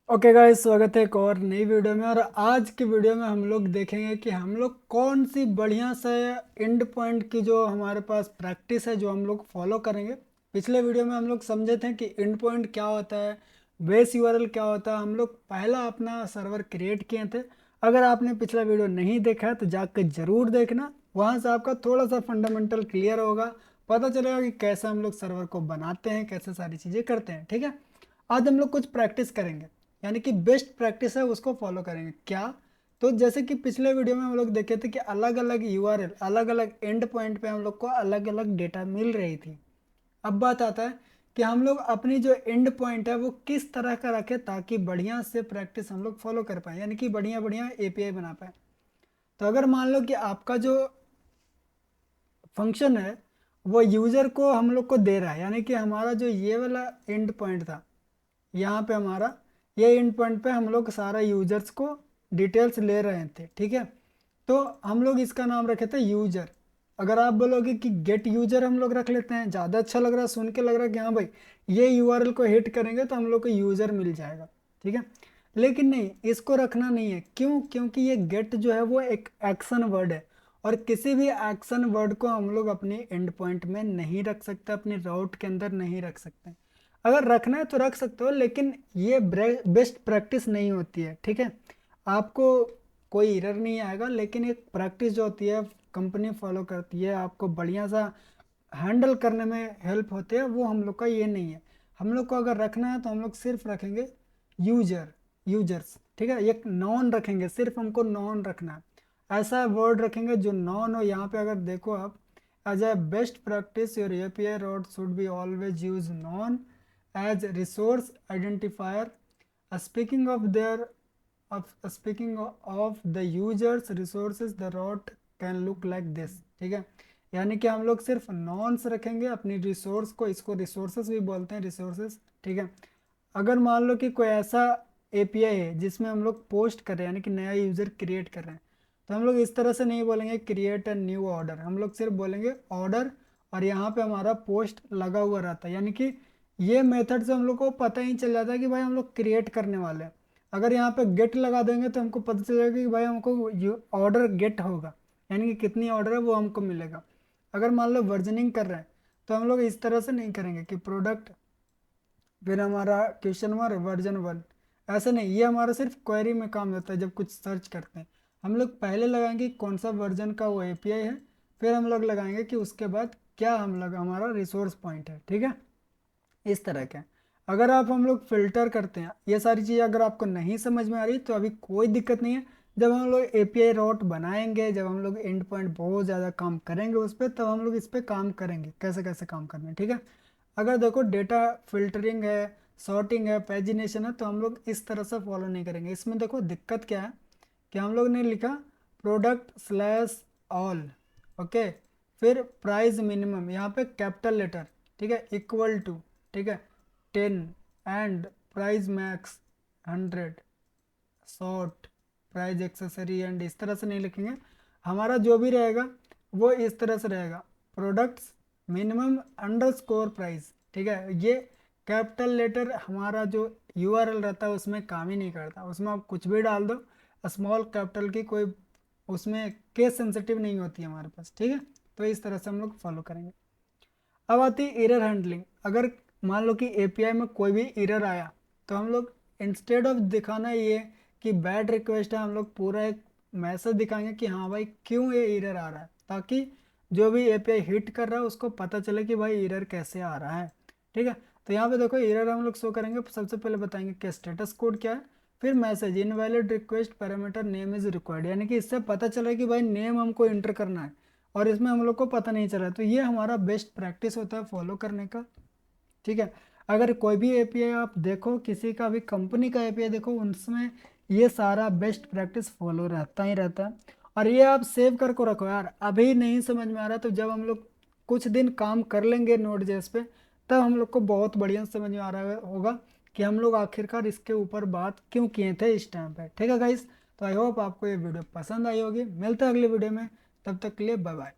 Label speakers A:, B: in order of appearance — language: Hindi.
A: ओके गाइस, स्वागत है एक और नई वीडियो में। और आज की वीडियो में हम लोग देखेंगे कि हम लोग कौन सी बढ़िया से एंड पॉइंट की जो हमारे पास प्रैक्टिस है जो हम लोग फॉलो करेंगे। पिछले वीडियो में हम लोग समझे थे कि एंड पॉइंट क्या होता है, बेस यूआरएल क्या होता है। हम लोग पहला अपना सर्वर क्रिएट किए थे। अगर आपने पिछला वीडियो नहीं देखा है तो जाकर ज़रूर देखना, वहाँ से आपका थोड़ा सा फंडामेंटल क्लियर होगा, पता चलेगा कि कैसे हम लोग सर्वर को बनाते हैं, कैसे सारी चीज़ें करते हैं। ठीक है, आज हम लोग कुछ प्रैक्टिस करेंगे, यानी कि बेस्ट प्रैक्टिस है उसको फॉलो करेंगे। क्या? तो जैसे कि पिछले वीडियो में हम लोग देखे थे कि अलग अलग यूआरएल, अलग अलग एंड पॉइंट पे हम लोग को अलग अलग डेटा मिल रही थी। अब बात आता है कि हम लोग अपनी जो एंड पॉइंट है वो किस तरह का रखें ताकि बढ़िया से प्रैक्टिस हम लोग फॉलो कर पाए, यानी कि बढ़िया बढ़िया एपीआई बना पाए। तो अगर मान लो कि आपका जो फंक्शन है वो यूज़र को हम लोग को दे रहा है, यानी कि हमारा जो ये वाला एंड पॉइंट था, यहाँ पे हमारा ये एंड पॉइंट पे हम लोग सारा यूजर्स को डिटेल्स ले रहे थे। ठीक है, तो हम लोग इसका नाम रखे थे यूजर। अगर आप बोलोगे कि गेट यूजर हम लोग रख लेते हैं, ज़्यादा अच्छा लग रहा है, सुन के लग रहा है कि हाँ भाई ये यूआरएल को हिट करेंगे तो हम लोग को यूजर मिल जाएगा। ठीक है, लेकिन नहीं, इसको रखना नहीं है। क्यों? क्योंकि ये गेट जो है वो एक एक्शन वर्ड है, और किसी भी एक्शन वर्ड को हम लोग अपनी एंड पॉइंट में नहीं रख सकते, अपनी राउट के अंदर नहीं रख सकते। अगर रखना है तो रख सकते हो, लेकिन ये बेस्ट प्रैक्टिस नहीं होती है। ठीक है, आपको कोई एरर नहीं आएगा, लेकिन एक प्रैक्टिस जो होती है कंपनी फॉलो करती है, आपको बढ़िया सा हैंडल करने में हेल्प होते हैं, वो हम लोग का ये नहीं है। हम लोग को अगर रखना है तो हम लोग सिर्फ रखेंगे यूजर, यूजर्स। ठीक है, एक नॉन रखेंगे, सिर्फ हमको नॉन रखना है। ऐसा वर्ड रखेंगे जो नॉन हो। यहाँ पे अगर देखो आप, as a best practice your API road should be always use noun as resource identifier. Speaking of there of speaking of the users resources the route can look like this। ठीक है, यानी कि हम लोग सिर्फ नॉन्स रखेंगे अपनी रिसोर्स को, इसको रिसोर्सेस भी बोलते हैं, रिसोर्सेस। ठीक है, अगर मान लो कि कोई ऐसा एपीआई है जिसमें हम लोग पोस्ट कर रहे हैं, यानी कि नया यूज़र क्रिएट कर रहे हैं, तो हम लोग इस तरह से नहीं बोलेंगे क्रिएट अ न्यू ऑर्डर, हम लोग सिर्फ बोलेंगे ऑर्डर, और यहाँ पे हमारा पोस्ट लगा हुआ रहता है। यानी कि ये मेथड से हम लोग को पता ही चल जाता है कि भाई हम लोग क्रिएट करने वाले हैं। अगर यहाँ पे गेट लगा देंगे तो हमको पता चलेगा कि भाई हमको ऑर्डर गेट होगा, यानी कि कितनी ऑर्डर है वो हमको मिलेगा। अगर मान लो वर्जनिंग कर रहे हैं तो हम लोग इस तरह से नहीं करेंगे कि प्रोडक्ट फिर हमारा क्वेश्चन मार्क वर्जन 1, ऐसा नहीं। ये हमारा सिर्फ क्वेरी में काम होता है, जब कुछ सर्च करते हैं हम लोग पहले लगाएंगे कौन सा वर्जन का वो एपीआई है, फिर हम लोग लगाएंगे कि उसके बाद क्या हम लगा हमारा रिसोर्स पॉइंट है। ठीक है, इस तरह के। अगर आप हम लोग फिल्टर करते हैं, ये सारी चीज़ अगर आपको नहीं समझ में आ रही तो अभी कोई दिक्कत नहीं है। जब हम लोग एपीआई रोट बनाएंगे, जब हम लोग एंड पॉइंट बहुत ज़्यादा काम करेंगे उस पर, तब हम लोग इस पर काम करेंगे कैसे कैसे काम करना है। ठीक है, अगर देखो डेटा फिल्टरिंग है, सॉर्टिंग है, पैजिनेशन है, तो हम लोग इस तरह से फॉलो नहीं करेंगे। इसमें देखो दिक्कत क्या है कि हम लोग ने लिखा प्रोडक्ट स्लैश ऑल, ओके, फिर प्राइस मिनिमम यहाँ पे कैपिटल लेटर, ठीक है, इक्वल टू, ठीक है, 10, and price max 100, short price accessory, and इस तरह से नहीं लिखेंगे। हमारा जो भी रहेगा वो इस तरह से रहेगा, प्रोडक्ट्स मिनिमम अंडरस्कोर प्राइस। ठीक है, ये कैपिटल लेटर हमारा जो यूआरएल रहता है उसमें काम ही नहीं करता, उसमें आप कुछ भी डाल दो, स्मॉल कैपिटल की कोई उसमें केस सेंसिटिव नहीं होती है हमारे पास। ठीक है, तो इस तरह से हम लोग फॉलो करेंगे। अब आती है एरर हैंडलिंग। अगर मान लो कि एपीआई में कोई भी एरर आया तो हम लोग इंस्टेड ऑफ दिखाना ये कि बैड रिक्वेस्ट है, हम लोग पूरा एक मैसेज दिखाएंगे कि हाँ भाई क्यों ये एरर आ रहा है, ताकि जो भी एपीआई हिट कर रहा है उसको पता चले कि भाई एरर कैसे आ रहा है। ठीक है, तो यहाँ पे देखो एरर हम लोग शो करेंगे, सबसे पहले बताएंगे कि स्टेटस कोड क्या है, फिर message invalid request parameter name is required, यानी कि इससे पता चला कि भाई नेम हमको इंटर करना है और इसमें हम लोग को पता नहीं चला। तो ये हमारा बेस्ट प्रैक्टिस होता है फॉलो करने का। ठीक है, अगर कोई भी एपीआई आप देखो, किसी का भी कंपनी का एपीआई देखो, उनमें ये सारा बेस्ट प्रैक्टिस फॉलो रहता ही रहता है। और ये आप सेव करके रखो यार, अभी नहीं समझ में आ रहा तो जब हम लोग कुछ दिन काम कर लेंगे नोड जेएस पे, तब हम लोग को बहुत बढ़िया समझ में आ रहा होगा कि हम लोग आखिरकार इसके ऊपर बात क्यों किए थे इस टाइम पे। ठीक है गाइस, तो आई होप आपको ये वीडियो पसंद आई होगी। मिलते हैं अगले वीडियो में, तब तक के लिए बाय बाय।